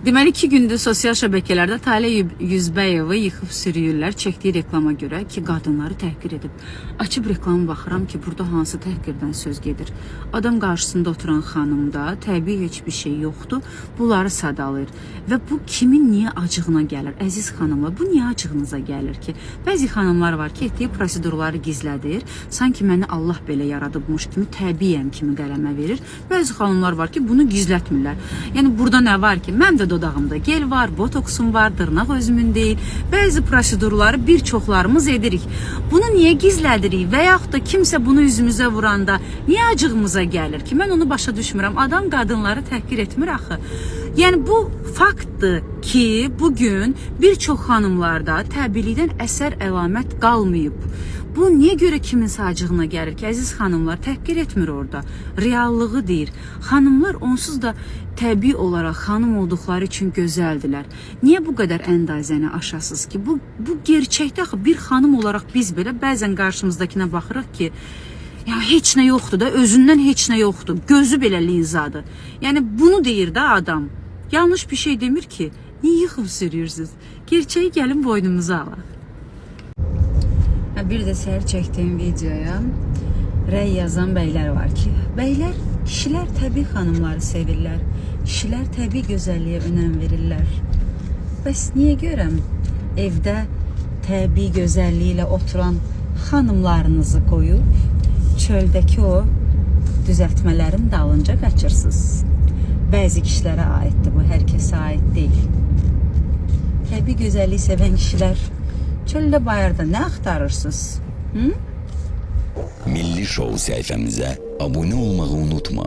Deməli 2 gündür sosial şəbəkələrdə Talə Yüzbəyevi yıxıb sürüyürlər çəkdiyi reklama görə ki, qadınları təhqir edib. Açıb reklamı baxıram ki, burada hansı təhqirdən söz gedir. Adam qarşısında oturan xanımda təbii heç bir şey yoxdur. Bunları sadalayır. Və bu kimin niyə acığına gəlir? Əziz xanımlar, bu niyə acığınıza gəlir ki? Bəzi xanımlar var ki, etdiyi prosedurları gizlədir. Sanki məni Allah belə yaradıbmış kimi, təbiiyəm kimi qələmə verir. Bəzi xanımlar var ki, bunu gizlətmirlər. Yəni burada nə var ki, mən də dodağımda gel var, botoksum var, dırnaq özümün deyil. Bəzi prosedurları bir çoxlarımız edirik. Bunu niyə gizlədirik və yaxud da kimsə bunu üzümüzə vuranda niyə acığımıza gəlir ki? Mən onu başa düşmürəm. Adam qadınları təhqir etmir axı. Yəni bu faktdır ki, bugün bir çox xanımlarda təbiilikdən əsər əlamət qalmayıb. Bu niyə görə kiminsə acığına gəlir ki, əziz xanımlar təhqir etmir orada. Reallığı deyir. Xanımlar onsuz da təbii olaraq xanım olduqları üçün gözəldilər. Niyə bu qədər əndazəni aşasız ki? Bu gerçəkdə axı bir xanım olaraq biz belə bəzən qarşımızdakına baxırıq ki, ya heç nə yoxdur da, özündən heç nə yoxdur. Gözü belə linzadır. Yəni bunu deyir də adam. Yanlış bir şey demir ki. Niyə yıxıb sürüyorsunuz? Gerçeği gəlin boynumuza alaq. Bir də səhər çəkdiyim videoya rəy yazan bəylər var ki, bəylər, kişilər təbii xanımları sevirlər, kişilər təbii gözəlliyə önəm verirlər. Bəs niyə görəm evdə təbii gözəlliyi ilə oturan xanımlarınızı qoyub, çöldəki o düzəltmələrin dalınca qaçırsınız? Bəzi kişilərə aiddir bu, hər kəsə aid deyil. Təbii gözəlliyi sevən kişilər çöldə bayırda nə axtarırsınız? Milli Show sayfamıza abone olmayı unutma.